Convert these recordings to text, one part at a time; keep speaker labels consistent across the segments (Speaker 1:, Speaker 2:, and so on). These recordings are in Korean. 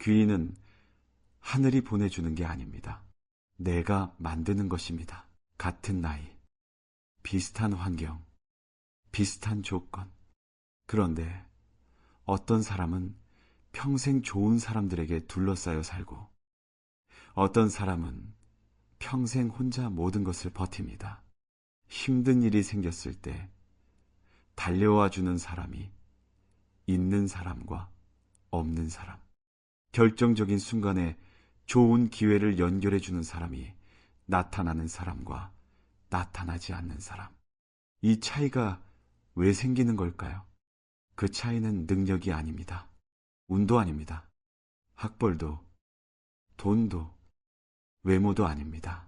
Speaker 1: 귀인은 하늘이 보내주는 게 아닙니다. 내가 만드는 것입니다. 같은 나이, 비슷한 환경, 비슷한 조건. 그런데 어떤 사람은 평생 좋은 사람들에게 둘러싸여 살고, 어떤 사람은 평생 혼자 모든 것을 버팁니다. 힘든 일이 생겼을 때 달려와 주는 사람이 있는 사람과 없는 사람, 결정적인 순간에 좋은 기회를 연결해 주는 사람이 나타나는 사람과 나타나지 않는 사람. 이 차이가 왜 생기는 걸까요? 그 차이는 능력이 아닙니다. 운도 아닙니다. 학벌도, 돈도, 외모도 아닙니다.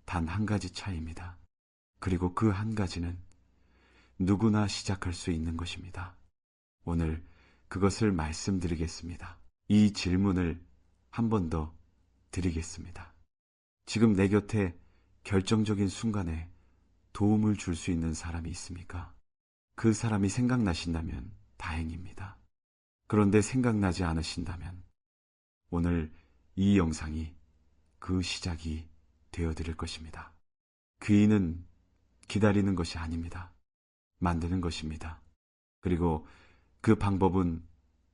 Speaker 1: 단 한 가지 차이입니다. 그리고 그 한 가지는 누구나 시작할 수 있는 것입니다. 오늘 그것을 말씀드리겠습니다. 이 질문을 한 번 더 드리겠습니다. 지금 내 곁에 결정적인 순간에 도움을 줄 수 있는 사람이 있습니까? 그 사람이 생각나신다면 다행입니다. 그런데 생각나지 않으신다면 오늘 이 영상이 그 시작이 되어드릴 것입니다. 귀인은 기다리는 것이 아닙니다. 만드는 것입니다. 그리고 그 방법은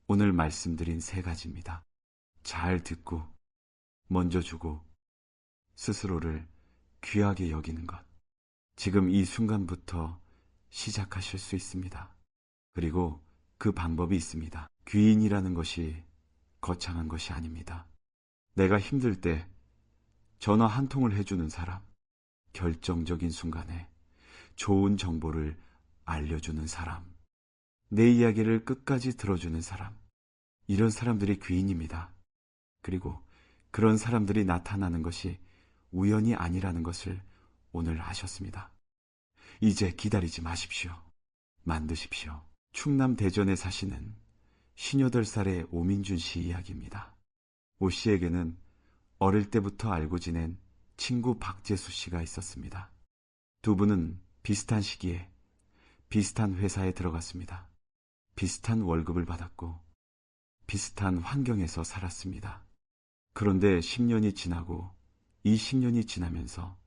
Speaker 1: 오늘 말씀드린 세 가지입니다. 잘 듣고, 먼저 주고, 스스로를 귀하게 여기는 것. 지금 이 순간부터 시작하실 수 있습니다. 그리고 그 방법이 있습니다. 귀인이라는 것이 거창한 것이 아닙니다. 내가 힘들 때 전화 한 통을 해주는 사람, 결정적인 순간에 좋은 정보를 알려주는 사람, 내 이야기를 끝까지 들어주는 사람, 이런 사람들이 귀인입니다. 그리고 그런 사람들이 나타나는 것이 우연이 아니라는 것을 오늘 아셨습니다. 이제 기다리지 마십시오. 만드십시오. 충남 대전에 사시는 58살의 오민준 씨 이야기입니다. 오 씨에게는 어릴 때부터 알고 지낸 친구 박재수 씨가 있었습니다. 두 분은 비슷한 시기에 비슷한 회사에 들어갔습니다. 비슷한 월급을 받았고 비슷한 환경에서 살았습니다. 그런데 10년이 지나고 20년이 지나면서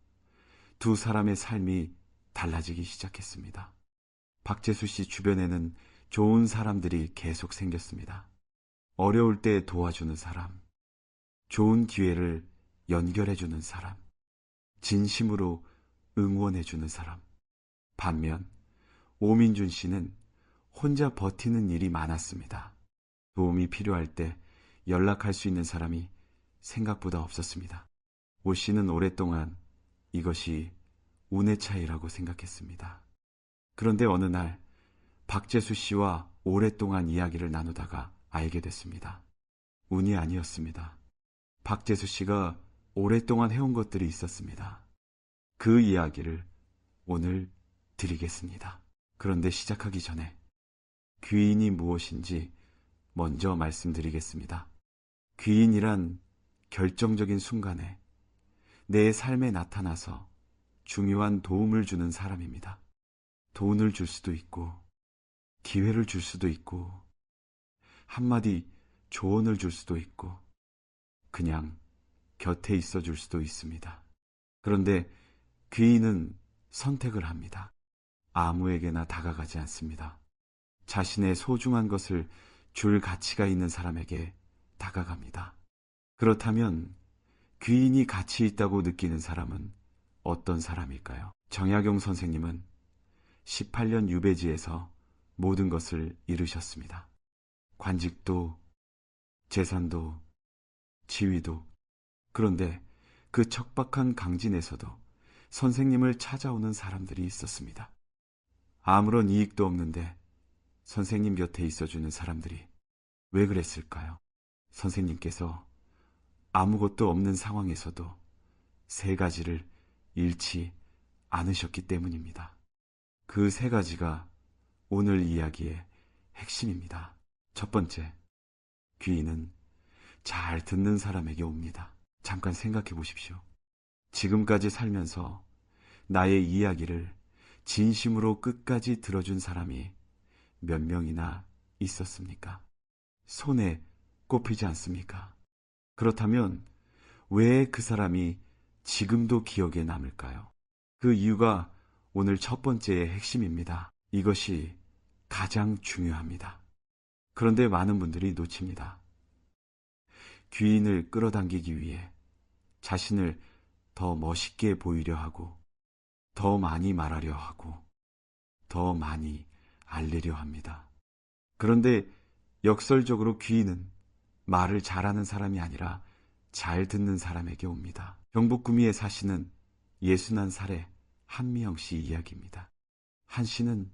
Speaker 1: 두 사람의 삶이 달라지기 시작했습니다. 박재수 씨 주변에는 좋은 사람들이 계속 생겼습니다. 어려울 때 도와주는 사람, 좋은 기회를 연결해주는 사람, 진심으로 응원해주는 사람. 반면 오민준 씨는 혼자 버티는 일이 많았습니다. 도움이 필요할 때 연락할 수 있는 사람이 생각보다 없었습니다. 오 씨는 오랫동안 이것이 운의 차이라고 생각했습니다. 그런데 어느 날 박재수 씨와 오랫동안 이야기를 나누다가 알게 됐습니다. 운이 아니었습니다. 박재수 씨가 오랫동안 해온 것들이 있었습니다. 그 이야기를 오늘 드리겠습니다. 그런데 시작하기 전에 귀인이 무엇인지 먼저 말씀드리겠습니다. 귀인이란 결정적인 순간에 내 삶에 나타나서 중요한 도움을 주는 사람입니다. 돈을 줄 수도 있고, 기회를 줄 수도 있고, 한마디 조언을 줄 수도 있고, 그냥 곁에 있어 줄 수도 있습니다. 그런데 귀인은 선택을 합니다. 아무에게나 다가가지 않습니다. 자신의 소중한 것을 줄 가치가 있는 사람에게 다가갑니다. 그렇다면 귀인이 가치 있다고 느끼는 사람은 어떤 사람일까요? 정약용 선생님은 18년 유배지에서 모든 것을 이루셨습니다. 관직도, 재산도, 지위도. 그런데 그 척박한 강진에서도 선생님을 찾아오는 사람들이 있었습니다. 아무런 이익도 없는데 선생님 곁에 있어주는 사람들이 왜 그랬을까요? 선생님께서 아무것도 없는 상황에서도 세 가지를 잃지 않으셨기 때문입니다. 그 세 가지가 오늘 이야기의 핵심입니다. 첫 번째, 귀인은 잘 듣는 사람에게 옵니다. 잠깐 생각해 보십시오. 지금까지 살면서 나의 이야기를 진심으로 끝까지 들어준 사람이 몇 명이나 있었습니까? 손에 꼽히지 않습니까? 그렇다면 왜 그 사람이 지금도 기억에 남을까요? 그 이유가 오늘 첫 번째의 핵심입니다. 이것이 가장 중요합니다. 그런데 많은 분들이 놓칩니다. 귀인을 끌어당기기 위해 자신을 더 멋있게 보이려 하고, 더 많이 말하려 하고, 더 많이 알리려 합니다. 그런데 역설적으로 귀인은 말을 잘하는 사람이 아니라 잘 듣는 사람에게 옵니다. 경북구미에 사시는 61살의 한미영 씨 이야기입니다. 한 씨는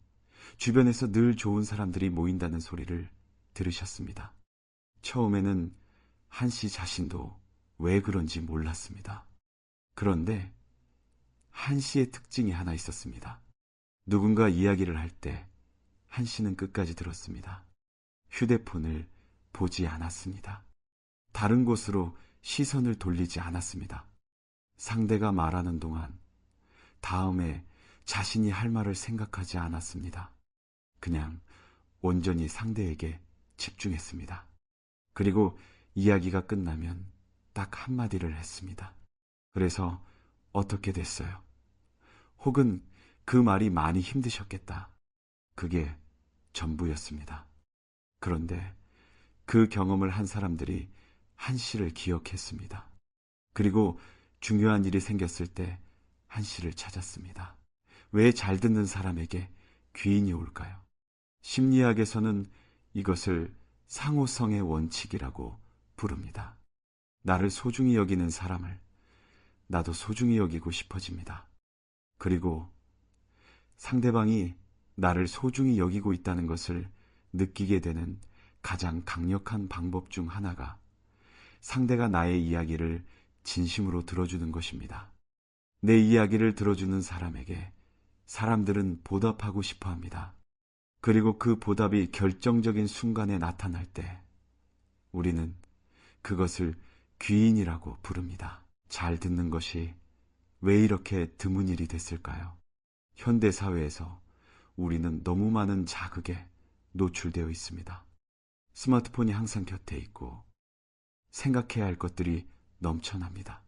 Speaker 1: 주변에서 늘 좋은 사람들이 모인다는 소리를 들으셨습니다. 처음에는 한 씨 자신도 왜 그런지 몰랐습니다. 그런데 한 씨의 특징이 하나 있었습니다. 누군가 이야기를 할 때 한 씨는 끝까지 들었습니다. 휴대폰을 보지 않았습니다. 다른 곳으로 시선을 돌리지 않았습니다. 상대가 말하는 동안 다음에 자신이 할 말을 생각하지 않았습니다. 그냥 온전히 상대에게 집중했습니다. 그리고 이야기가 끝나면 딱 한마디를 했습니다. 그래서 어떻게 됐어요? 혹은 그 말이 많이 힘드셨겠다. 그게 전부였습니다. 그런데 그 경험을 한 사람들이 한 씨를 기억했습니다. 그리고 중요한 일이 생겼을 때 한 씨를 찾았습니다. 왜 잘 듣는 사람에게 귀인이 올까요? 심리학에서는 이것을 상호성의 원칙이라고 부릅니다. 나를 소중히 여기는 사람을 나도 소중히 여기고 싶어집니다. 그리고 상대방이 나를 소중히 여기고 있다는 것을 느끼게 되는 가장 강력한 방법 중 하나가 상대가 나의 이야기를 진심으로 들어주는 것입니다. 내 이야기를 들어주는 사람에게 사람들은 보답하고 싶어 합니다. 그리고 그 보답이 결정적인 순간에 나타날 때 우리는 그것을 귀인이라고 부릅니다. 잘 듣는 것이 왜 이렇게 드문 일이 됐을까요? 현대 사회에서 우리는 너무 많은 자극에 노출되어 있습니다. 스마트폰이 항상 곁에 있고 생각해야 할 것들이 넘쳐납니다.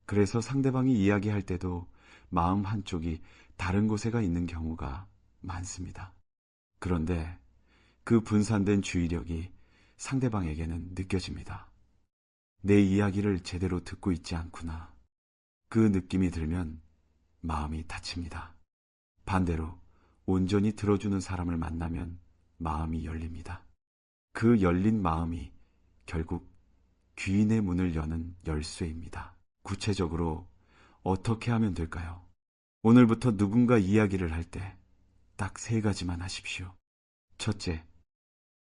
Speaker 1: 그래서 상대방이 이야기할 때도 마음 한쪽이 다른 곳에 가 있는 경우가 많습니다. 그런데 그 분산된 주의력이 상대방에게는 느껴집니다. 내 이야기를 제대로 듣고 있지 않구나. 그 느낌이 들면 마음이 다칩니다. 반대로 온전히 들어주는 사람을 만나면 마음이 열립니다. 그 열린 마음이 결국 귀인의 문을 여는 열쇠입니다. 구체적으로 어떻게 하면 될까요? 오늘부터 누군가 이야기를 할 때 딱 3가지만 하십시오. 첫째,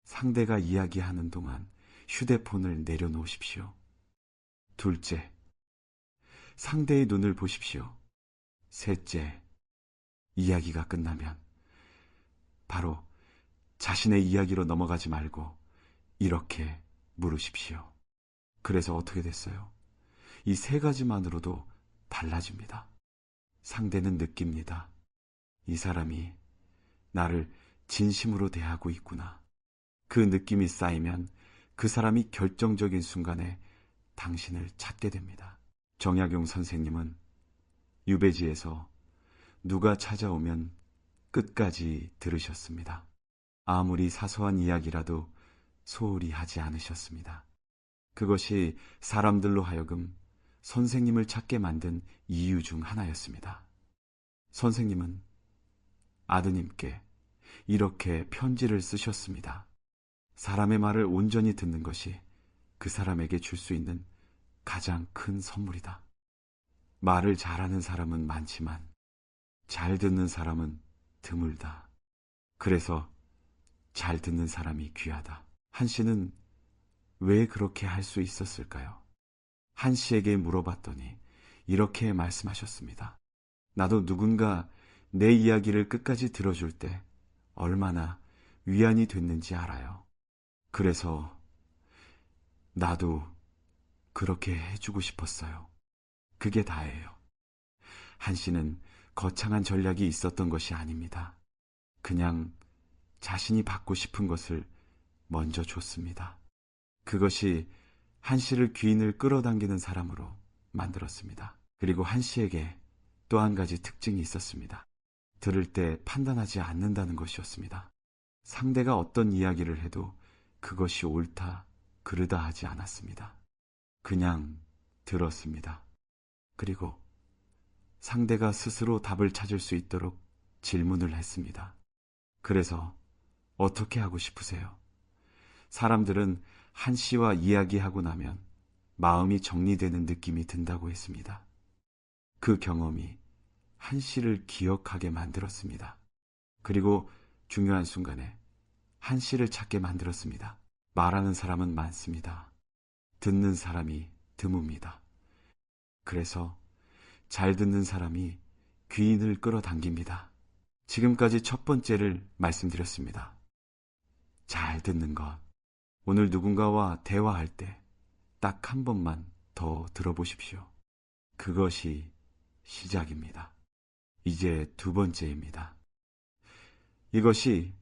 Speaker 1: 상대가 이야기하는 동안 휴대폰을 내려놓으십시오. 둘째, 상대의 눈을 보십시오. 셋째, 이야기가 끝나면 바로 자신의 이야기로 넘어가지 말고 이렇게 물으십시오. 그래서 어떻게 됐어요? 이 3가지만으로도 달라집니다. 상대는 느낍니다. 이 사람이 나를 진심으로 대하고 있구나. 그 느낌이 쌓이면 그 사람이 결정적인 순간에 당신을 찾게 됩니다. 정약용 선생님은 유배지에서 누가 찾아오면 끝까지 들으셨습니다. 아무리 사소한 이야기라도 소홀히 하지 않으셨습니다. 그것이 사람들로 하여금 선생님을 찾게 만든 이유 중 하나였습니다. 선생님은 아드님께 이렇게 편지를 쓰셨습니다. 사람의 말을 온전히 듣는 것이 그 사람에게 줄 수 있는 가장 큰 선물이다. 말을 잘하는 사람은 많지만 잘 듣는 사람은 드물다. 그래서 잘 듣는 사람이 귀하다. 한 씨는 왜 그렇게 할 수 있었을까요? 한 씨에게 물어봤더니 이렇게 말씀하셨습니다. 나도 누군가 내 이야기를 끝까지 들어줄 때 얼마나 위안이 됐는지 알아요. 그래서 나도 그렇게 해주고 싶었어요. 그게 다예요. 한 씨는 거창한 전략이 있었던 것이 아닙니다. 그냥 자신이 받고 싶은 것을 먼저 줬습니다. 그것이 한 씨를 귀인을 끌어당기는 사람으로 만들었습니다. 그리고 한 씨에게 또 한 가지 특징이 있었습니다. 들을 때 판단하지 않는다는 것이었습니다. 상대가 어떤 이야기를 해도 그것이 옳다, 그르다 하지 않았습니다. 그냥 들었습니다. 그리고 상대가 스스로 답을 찾을 수 있도록 질문을 했습니다. 그래서 어떻게 하고 싶으세요? 사람들은 한 씨와 이야기하고 나면 마음이 정리되는 느낌이 든다고 했습니다. 그 경험이 한 씨를 기억하게 만들었습니다. 그리고 중요한 순간에 한 씨를 찾게 만들었습니다. 말하는 사람은 많습니다. 듣는 사람이 드뭅니다. 그래서 잘 듣는 사람이 귀인을 끌어당깁니다. 지금까지 첫 번째를 말씀드렸습니다. 잘 듣는 것. 오늘 누군가와 대화할 때 딱 한 번만 더 들어보십시오. 그것이 시작입니다. 이제 두 번째입니다. 이것이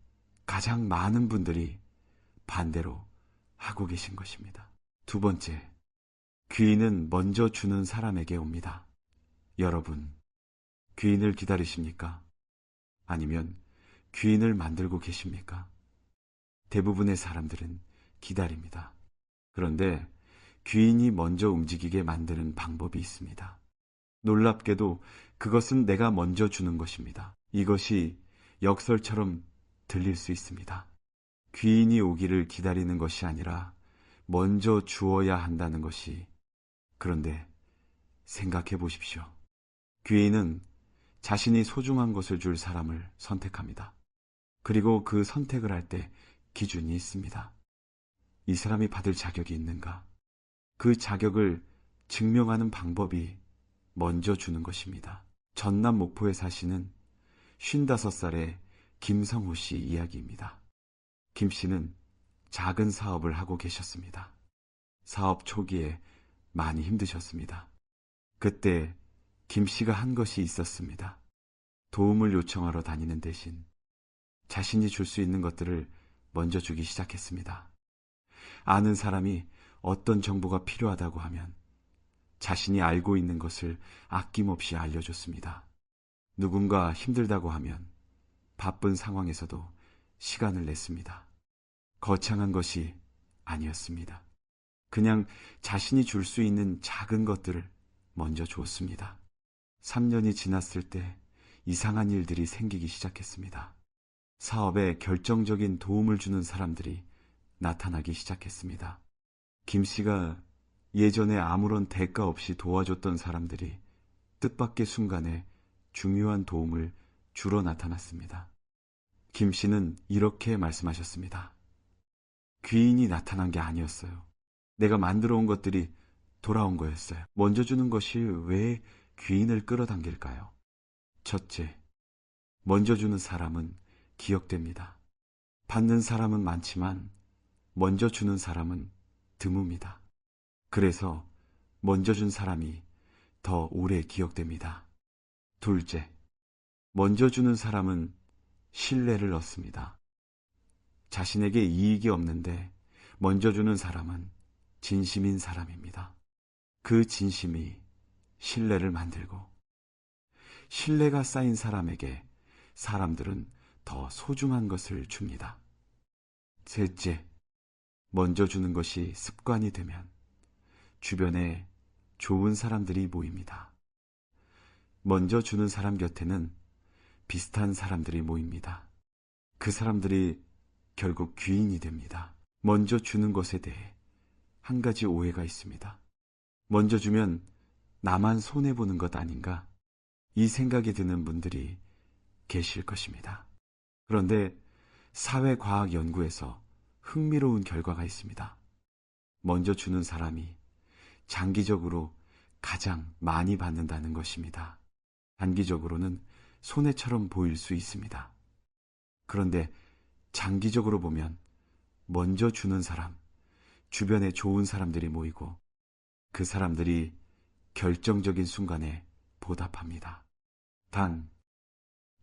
Speaker 1: 가장 많은 분들이 반대로 하고 계신 것입니다. 두 번째, 귀인은 먼저 주는 사람에게 옵니다. 여러분, 귀인을 기다리십니까? 아니면 귀인을 만들고 계십니까? 대부분의 사람들은 기다립니다. 그런데 귀인이 먼저 움직이게 만드는 방법이 있습니다. 놀랍게도 그것은 내가 먼저 주는 것입니다. 이것이 역설처럼 들릴 수 있습니다. 귀인이 오기를 기다리는 것이 아니라 먼저 주어야 한다는 것이. 그런데 생각해 보십시오. 귀인은 자신이 소중한 것을 줄 사람을 선택합니다. 그리고 그 선택을 할 때 기준이 있습니다. 이 사람이 받을 자격이 있는가? 그 자격을 증명하는 방법이 먼저 주는 것입니다. 전남 목포에 사시는 55살의 김성호 씨 이야기입니다. 김 씨는 작은 사업을 하고 계셨습니다. 사업 초기에 많이 힘드셨습니다. 그때 김 씨가 한 것이 있었습니다. 도움을 요청하러 다니는 대신 자신이 줄 수 있는 것들을 먼저 주기 시작했습니다. 아는 사람이 어떤 정보가 필요하다고 하면 자신이 알고 있는 것을 아낌없이 알려줬습니다. 누군가 힘들다고 하면 바쁜 상황에서도 시간을 냈습니다. 거창한 것이 아니었습니다. 그냥 자신이 줄 수 있는 작은 것들을 먼저 줬습니다. 3년이 지났을 때 이상한 일들이 생기기 시작했습니다. 사업에 결정적인 도움을 주는 사람들이 나타나기 시작했습니다. 김 씨가 예전에 아무런 대가 없이 도와줬던 사람들이 뜻밖의 순간에 중요한 도움을 주러 나타났습니다. 김 씨는 이렇게 말씀하셨습니다. 귀인이 나타난 게 아니었어요. 내가 만들어 온 것들이 돌아온 거였어요. 먼저 주는 것이 왜 귀인을 끌어당길까요? 첫째, 먼저 주는 사람은 기억됩니다. 받는 사람은 많지만 먼저 주는 사람은 드뭅니다. 그래서 먼저 준 사람이 더 오래 기억됩니다. 둘째, 먼저 주는 사람은 신뢰를 얻습니다. 자신에게 이익이 없는데 먼저 주는 사람은 진심인 사람입니다. 그 진심이 신뢰를 만들고, 신뢰가 쌓인 사람에게 사람들은 더 소중한 것을 줍니다. 셋째, 먼저 주는 것이 습관이 되면 주변에 좋은 사람들이 모입니다. 먼저 주는 사람 곁에는 비슷한 사람들이 모입니다. 그 사람들이 결국 귀인이 됩니다. 먼저 주는 것에 대해 한 가지 오해가 있습니다. 먼저 주면 나만 손해보는 것 아닌가? 이 생각이 드는 분들이 계실 것입니다. 그런데 사회과학 연구에서 흥미로운 결과가 있습니다. 먼저 주는 사람이 장기적으로 가장 많이 받는다는 것입니다. 단기적으로는 손해처럼 보일 수 있습니다. 그런데 장기적으로 보면 먼저 주는 사람, 주변에 좋은 사람들이 모이고 그 사람들이 결정적인 순간에 보답합니다. 단,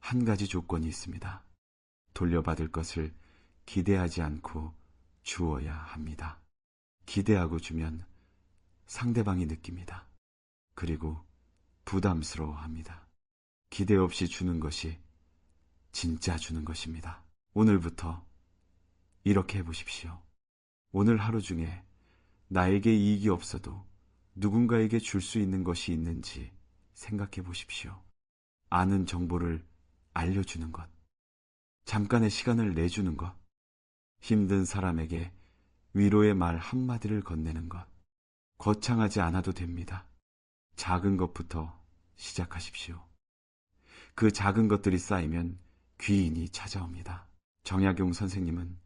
Speaker 1: 한 가지 조건이 있습니다. 돌려받을 것을 기대하지 않고 주어야 합니다. 기대하고 주면 상대방이 느낍니다. 그리고 부담스러워합니다. 기대 없이 주는 것이 진짜 주는 것입니다. 오늘부터 이렇게 해보십시오. 오늘 하루 중에 나에게 이익이 없어도 누군가에게 줄 수 있는 것이 있는지 생각해 보십시오. 아는 정보를 알려주는 것, 잠깐의 시간을 내주는 것, 힘든 사람에게 위로의 말 한마디를 건네는 것, 거창하지 않아도 됩니다. 작은 것부터 시작하십시오. 그 작은 것들이 쌓이면 귀인이 찾아옵니다. 정약용 선생님은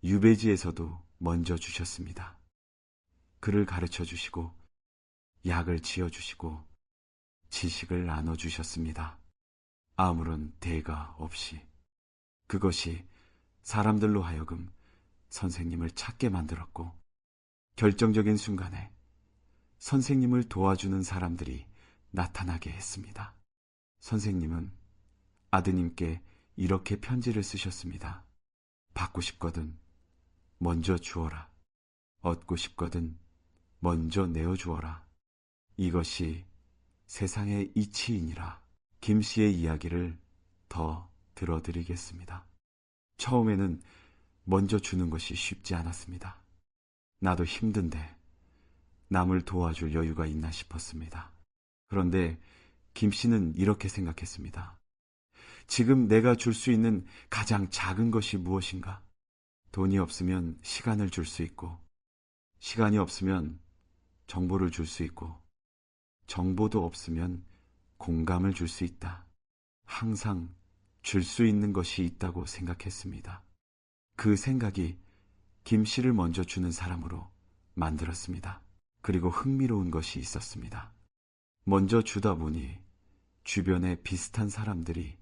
Speaker 1: 유배지에서도 먼저 주셨습니다. 글을 가르쳐 주시고 약을 지어 주시고 지식을 나눠 주셨습니다. 아무런 대가 없이. 그것이 사람들로 하여금 선생님을 찾게 만들었고, 결정적인 순간에 선생님을 도와주는 사람들이 나타나게 했습니다. 선생님은 아드님께 이렇게 편지를 쓰셨습니다. 받고 싶거든 먼저 주어라. 얻고 싶거든 먼저 내어주어라. 이것이 세상의 이치이니라. 김 씨의 이야기를 더 들어드리겠습니다. 처음에는 먼저 주는 것이 쉽지 않았습니다. 나도 힘든데 남을 도와줄 여유가 있나 싶었습니다. 그런데 김 씨는 이렇게 생각했습니다. 지금 내가 줄 수 있는 가장 작은 것이 무엇인가? 돈이 없으면 시간을 줄 수 있고, 시간이 없으면 정보를 줄 수 있고, 정보도 없으면 공감을 줄 수 있다. 항상 줄 수 있는 것이 있다고 생각했습니다. 그 생각이 김 씨를 먼저 주는 사람으로 만들었습니다. 그리고 흥미로운 것이 있었습니다. 먼저 주다 보니 주변에 비슷한 사람들이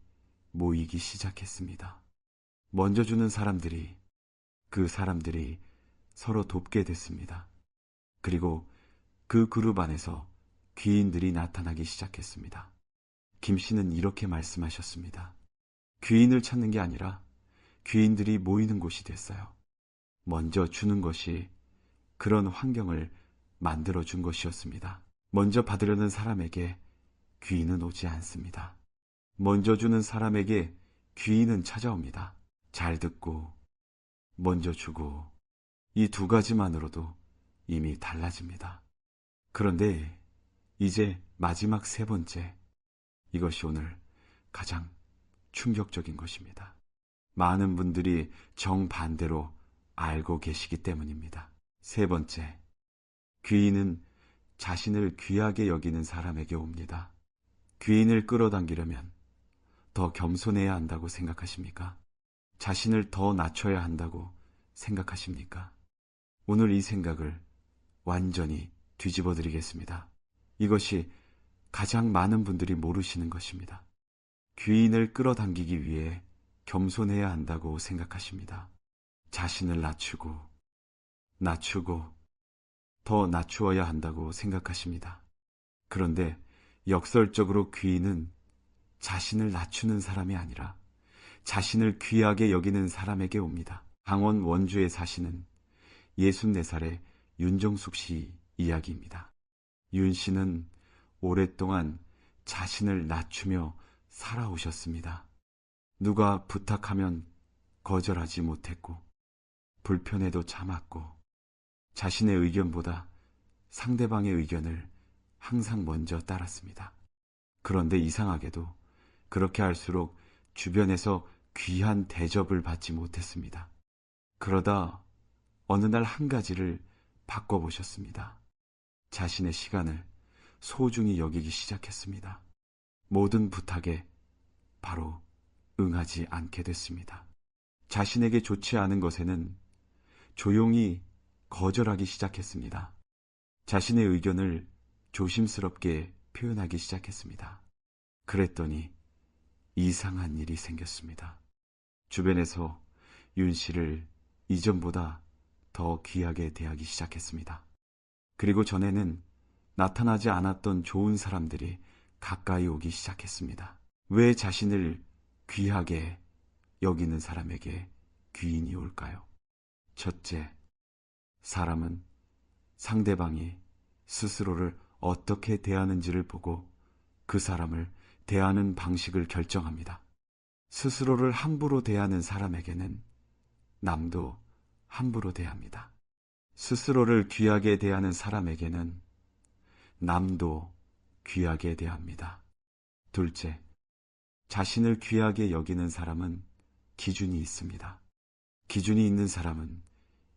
Speaker 1: 모이기 시작했습니다. 먼저 주는 사람들이, 그 사람들이 서로 돕게 됐습니다. 그리고 그 그룹 안에서 귀인들이 나타나기 시작했습니다. 김 씨는 이렇게 말씀하셨습니다. 귀인을 찾는 게 아니라 귀인들이 모이는 곳이 됐어요. 먼저 주는 것이 그런 환경을 만들어준 것이었습니다. 먼저 받으려는 사람에게 귀인은 오지 않습니다. 먼저 주는 사람에게 귀인은 찾아옵니다. 잘 듣고 먼저 주고, 이 두 가지만으로도 이미 달라집니다. 그런데 이제 마지막 세 번째, 이것이 오늘 가장 충격적인 것입니다. 많은 분들이 정반대로 알고 계시기 때문입니다. 세 번째, 귀인은 자신을 귀하게 여기는 사람에게 옵니다. 귀인을 끌어당기려면 더 겸손해야 한다고 생각하십니까? 자신을 더 낮춰야 한다고 생각하십니까? 오늘 이 생각을 완전히 뒤집어 드리겠습니다. 이것이 가장 많은 분들이 모르시는 것입니다. 귀인을 끌어당기기 위해 겸손해야 한다고 생각하십니다. 자신을 낮추고 더 낮추어야 한다고 생각하십니다. 그런데 역설적으로 귀인은 자신을 낮추는 사람이 아니라 자신을 귀하게 여기는 사람에게 옵니다. 강원 원주에 사시는 64살의 윤정숙 씨 이야기입니다. 윤 씨는 오랫동안 자신을 낮추며 살아오셨습니다. 누가 부탁하면 거절하지 못했고, 불편해도 참았고, 자신의 의견보다 상대방의 의견을 항상 먼저 따랐습니다. 그런데 이상하게도 그렇게 할수록 주변에서 귀한 대접을 받지 못했습니다. 그러다 어느 날 한 가지를 바꿔보셨습니다. 자신의 시간을 소중히 여기기 시작했습니다. 모든 부탁에 바로 응하지 않게 됐습니다. 자신에게 좋지 않은 것에는 조용히 거절하기 시작했습니다. 자신의 의견을 조심스럽게 표현하기 시작했습니다. 그랬더니 이상한 일이 생겼습니다. 주변에서 윤 씨를 이전보다 더 귀하게 대하기 시작했습니다. 그리고 전에는 나타나지 않았던 좋은 사람들이 가까이 오기 시작했습니다. 왜 자신을 귀하게 여기는 사람에게 귀인이 올까요? 첫째, 사람은 상대방이 스스로를 어떻게 대하는지를 보고 그 사람을 대하는 방식을 결정합니다. 스스로를 함부로 대하는 사람에게는 남도 함부로 대합니다. 스스로를 귀하게 대하는 사람에게는 남도 귀하게 대합니다. 둘째, 자신을 귀하게 여기는 사람은 기준이 있습니다. 기준이 있는 사람은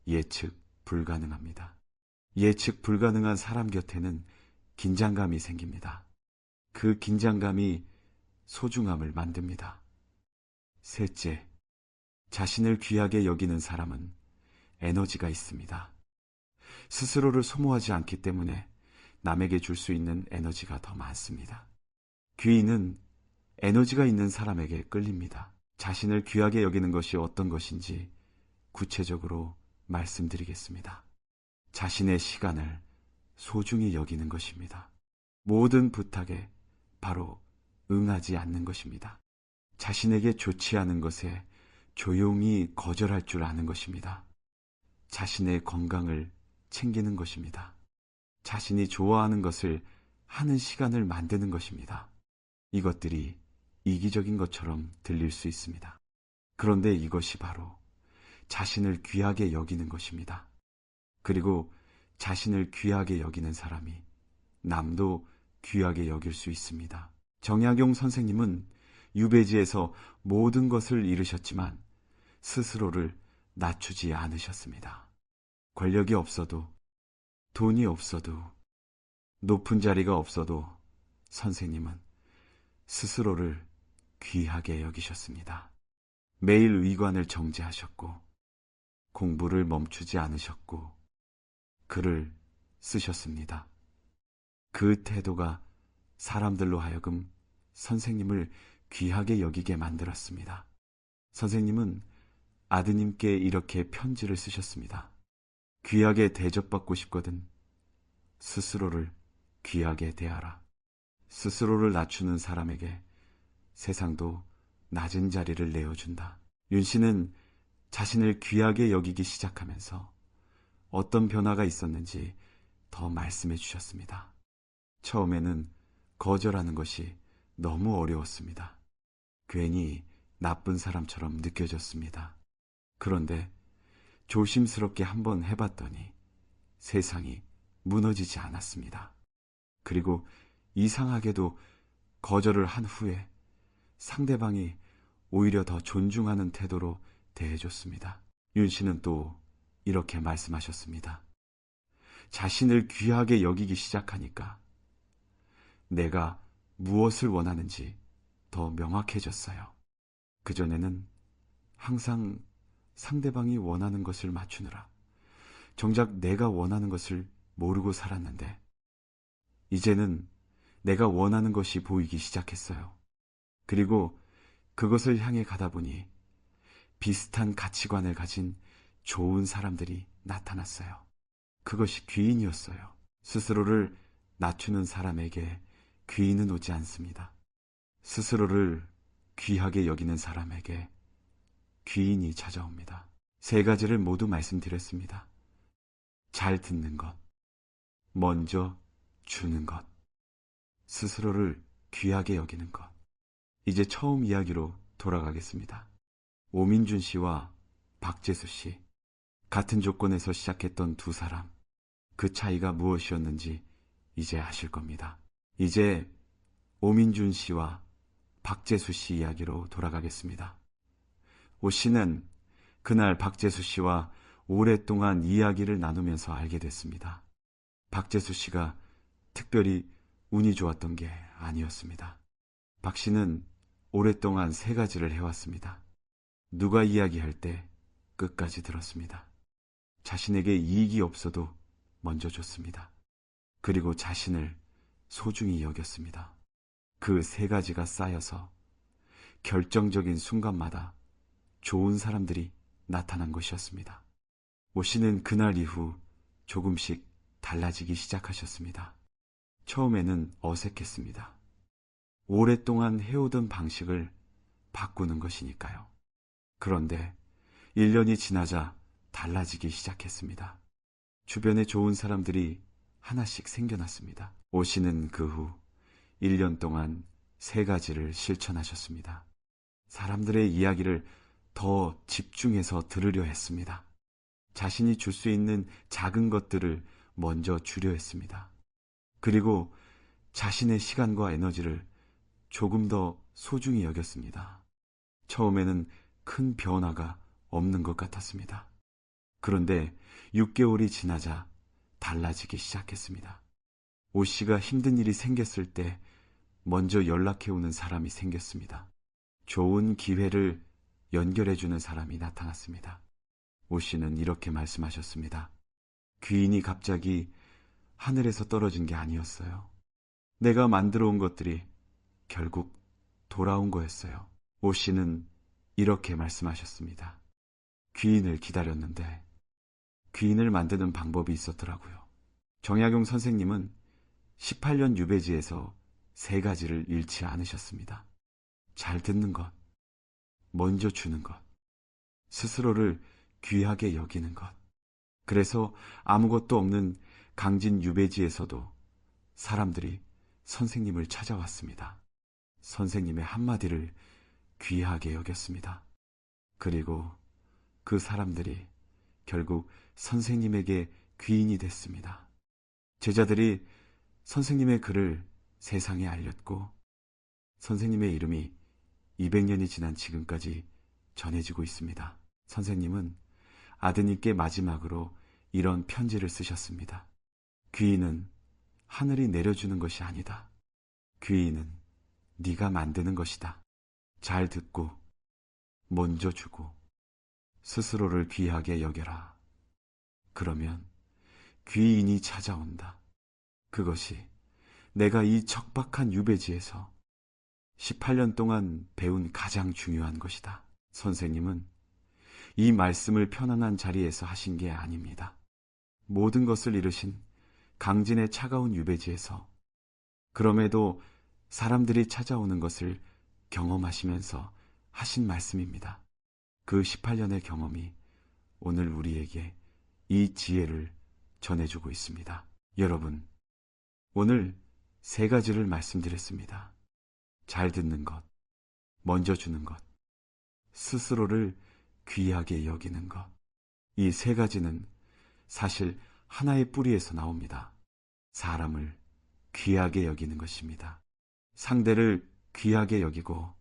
Speaker 1: 예측 불가능합니다. 예측 불가능한 사람 곁에는 긴장감이 생깁니다. 그 긴장감이 소중함을 만듭니다. 셋째, 자신을 귀하게 여기는 사람은 에너지가 있습니다. 스스로를 소모하지 않기 때문에 남에게 줄 수 있는 에너지가 더 많습니다. 귀인은 에너지가 있는 사람에게 끌립니다. 자신을 귀하게 여기는 것이 어떤 것인지 구체적으로 말씀드리겠습니다. 자신의 시간을 소중히 여기는 것입니다. 모든 부탁에 바로 응하지 않는 것입니다. 자신에게 좋지 않은 것에 조용히 거절할 줄 아는 것입니다. 자신의 건강을 챙기는 것입니다. 자신이 좋아하는 것을 하는 시간을 만드는 것입니다. 이것들이 이기적인 것처럼 들릴 수 있습니다. 그런데 이것이 바로 자신을 귀하게 여기는 것입니다. 그리고 자신을 귀하게 여기는 사람이 남도 귀하게 여길 수 있습니다. 정약용 선생님은 유배지에서 모든 것을 잃으셨지만 스스로를 낮추지 않으셨습니다. 권력이 없어도, 돈이 없어도, 높은 자리가 없어도 선생님은 스스로를 귀하게 여기셨습니다. 매일 의관을 정제하셨고, 공부를 멈추지 않으셨고, 글을 쓰셨습니다. 그 태도가 사람들로 하여금 선생님을 귀하게 여기게 만들었습니다. 선생님은 아드님께 이렇게 편지를 쓰셨습니다. 귀하게 대접받고 싶거든 스스로를 귀하게 대하라. 스스로를 낮추는 사람에게 세상도 낮은 자리를 내어준다. 윤 씨는 자신을 귀하게 여기기 시작하면서 어떤 변화가 있었는지 더 말씀해 주셨습니다. 처음에는 거절하는 것이 너무 어려웠습니다. 괜히 나쁜 사람처럼 느껴졌습니다. 그런데 조심스럽게 한번 해봤더니 세상이 무너지지 않았습니다. 그리고 이상하게도 거절을 한 후에 상대방이 오히려 더 존중하는 태도로 대해줬습니다. 윤 씨는 또 이렇게 말씀하셨습니다. 자신을 귀하게 여기기 시작하니까 내가 무엇을 원하는지 더 명확해졌어요. 그전에는 항상 상대방이 원하는 것을 맞추느라 정작 내가 원하는 것을 모르고 살았는데 이제는 내가 원하는 것이 보이기 시작했어요. 그리고 그것을 향해 가다 보니 비슷한 가치관을 가진 좋은 사람들이 나타났어요. 그것이 귀인이었어요. 스스로를 낮추는 사람에게 귀인은 오지 않습니다. 스스로를 귀하게 여기는 사람에게 귀인이 찾아옵니다. 세 가지를 모두 말씀드렸습니다. 잘 듣는 것, 먼저 주는 것, 스스로를 귀하게 여기는 것. 이제 처음 이야기로 돌아가겠습니다. 오민준 씨와 박재수 씨, 같은 조건에서 시작했던 두 사람, 그 차이가 무엇이었는지 이제 아실 겁니다. 이제 오민준 씨와 박재수 씨 이야기로 돌아가겠습니다. 오 씨는 그날 박재수 씨와 오랫동안 이야기를 나누면서 알게 됐습니다. 박재수 씨가 특별히 운이 좋았던 게 아니었습니다. 박 씨는 오랫동안 세 가지를 해왔습니다. 누가 이야기할 때 끝까지 들었습니다. 자신에게 이익이 없어도 먼저 줬습니다. 그리고 자신을 소중히 여겼습니다. 그 세 가지가 쌓여서 결정적인 순간마다 좋은 사람들이 나타난 것이었습니다. 오 씨는 그날 이후 조금씩 달라지기 시작하셨습니다. 처음에는 어색했습니다. 오랫동안 해오던 방식을 바꾸는 것이니까요. 그런데 1년이 지나자 달라지기 시작했습니다. 주변에 좋은 사람들이 하나씩 생겨났습니다. 오 씨는 그 후 1년 동안 3가지를 실천하셨습니다. 사람들의 이야기를 더 집중해서 들으려 했습니다. 자신이 줄 수 있는 작은 것들을 먼저 주려 했습니다. 그리고 자신의 시간과 에너지를 조금 더 소중히 여겼습니다. 처음에는 큰 변화가 없는 것 같았습니다. 그런데 6개월이 지나자 달라지기 시작했습니다. 오 씨가 힘든 일이 생겼을 때 먼저 연락해오는 사람이 생겼습니다. 좋은 기회를 연결해주는 사람이 나타났습니다. 오 씨는 이렇게 말씀하셨습니다. 귀인이 갑자기 하늘에서 떨어진 게 아니었어요. 내가 만들어 온 것들이 결국 돌아온 거였어요. 오 씨는 이렇게 말씀하셨습니다. 귀인을 기다렸는데 귀인을 만드는 방법이 있었더라고요. 정약용 선생님은 18년 유배지에서 3가지를 잃지 않으셨습니다. 잘 듣는 것, 먼저 주는 것, 스스로를 귀하게 여기는 것. 그래서 아무것도 없는 강진 유배지에서도 사람들이 선생님을 찾아왔습니다. 선생님의 한마디를 귀하게 여겼습니다. 그리고 그 사람들이 결국 선생님에게 귀인이 됐습니다. 제자들이 선생님의 글을 세상에 알렸고 선생님의 이름이 200년이 지난 지금까지 전해지고 있습니다. 선생님은 아드님께 마지막으로 이런 편지를 쓰셨습니다. 귀인은 하늘이 내려주는 것이 아니다. 귀인은 네가 만드는 것이다. 잘 듣고 먼저 주고 스스로를 귀하게 여겨라. 그러면 귀인이 찾아온다. 그것이 내가 이 척박한 유배지에서 18년 동안 배운 가장 중요한 것이다. 선생님은 이 말씀을 편안한 자리에서 하신 게 아닙니다. 모든 것을 잃으신 강진의 차가운 유배지에서 그럼에도 사람들이 찾아오는 것을 경험하시면서 하신 말씀입니다. 그 18년의 경험이 오늘 우리에게 이 지혜를 전해주고 있습니다. 여러분, 오늘 3가지를 말씀드렸습니다. 잘 듣는 것, 먼저 주는 것, 스스로를 귀하게 여기는 것. 이 3가지는 사실 하나의 뿌리에서 나옵니다. 사람을 귀하게 여기는 것입니다. 상대를 귀하게 여기고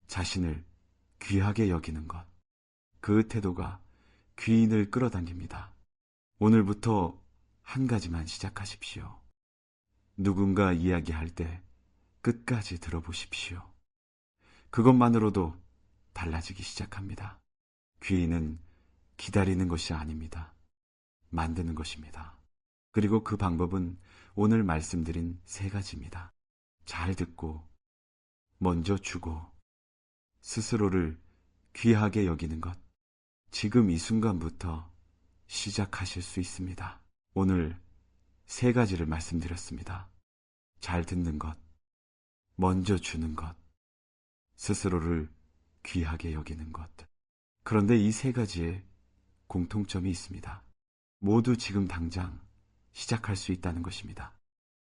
Speaker 1: 자신을 귀하게 여기는 것. 그 태도가 귀인을 끌어당깁니다. 오늘부터 한 가지만 시작하십시오. 누군가 이야기할 때 끝까지 들어보십시오. 그것만으로도 달라지기 시작합니다. 귀인은 기다리는 것이 아닙니다. 만드는 것입니다. 그리고 그 방법은 오늘 말씀드린 3가지입니다. 잘 듣고, 먼저 주고, 스스로를 귀하게 여기는 것. 지금 이 순간부터 시작하실 수 있습니다. 오늘 3가지를 말씀드렸습니다. 잘 듣는 것, 먼저 주는 것, 스스로를 귀하게 여기는 것. 그런데 이 3가지에 공통점이 있습니다. 모두 지금 당장 시작할 수 있다는 것입니다.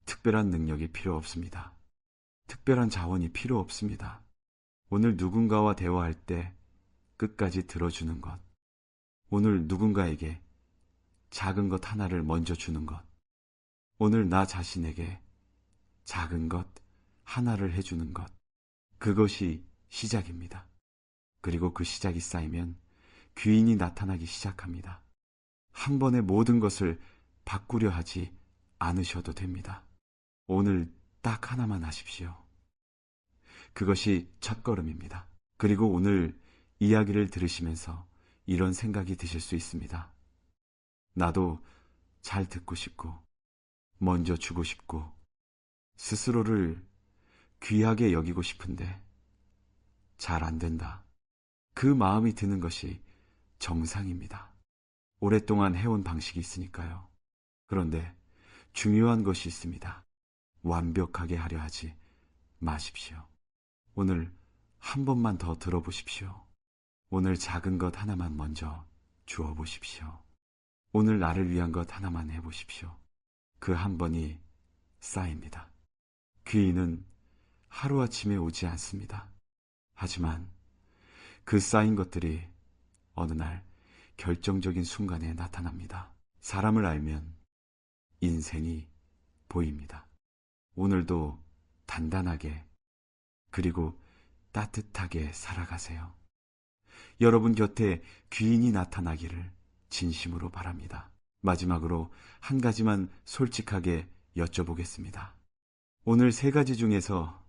Speaker 1: 특별한 능력이 필요 없습니다. 특별한 자원이 필요 없습니다. 오늘 누군가와 대화할 때 끝까지 들어주는 것. 오늘 누군가에게 작은 것 하나를 먼저 주는 것. 오늘 나 자신에게 작은 것 하나를 해주는 것. 그것이 시작입니다. 그리고 그 시작이 쌓이면 귀인이 나타나기 시작합니다. 한 번에 모든 것을 바꾸려 하지 않으셔도 됩니다. 오늘 딱 하나만 하십시오. 그것이 첫걸음입니다. 그리고 오늘 이야기를 들으시면서 이런 생각이 드실 수 있습니다. 나도 잘 듣고 싶고, 먼저 주고 싶고, 스스로를 귀하게 여기고 싶은데 잘 안 된다. 그 마음이 드는 것이 정상입니다. 오랫동안 해온 방식이 있으니까요. 그런데 중요한 것이 있습니다. 완벽하게 하려 하지 마십시오. 오늘 한 번만 더 들어보십시오. 오늘 작은 것 하나만 먼저 주어 보십시오. 오늘 나를 위한 것 하나만 해보십시오. 그 한 번이 쌓입니다. 귀인은 하루아침에 오지 않습니다. 하지만 그 쌓인 것들이 어느 날 결정적인 순간에 나타납니다. 사람을 알면 인생이 보입니다. 오늘도 단단하게 그리고 따뜻하게 살아가세요. 여러분 곁에 귀인이 나타나기를 진심으로 바랍니다. 마지막으로 한 가지만 솔직하게 여쭤보겠습니다. 오늘 세 가지 중에서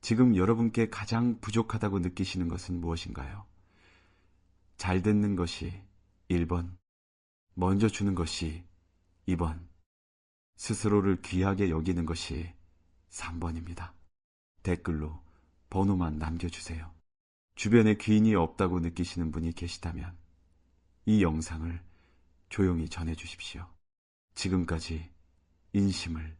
Speaker 1: 지금 여러분께 가장 부족하다고 느끼시는 것은 무엇인가요? 잘 듣는 것이 1번, 먼저 주는 것이 2번, 스스로를 귀하게 여기는 것이 3번입니다. 댓글로 번호만 남겨주세요. 주변에 귀인이 없다고 느끼시는 분이 계시다면 이 영상을 조용히 전해주십시오. 지금까지 인심을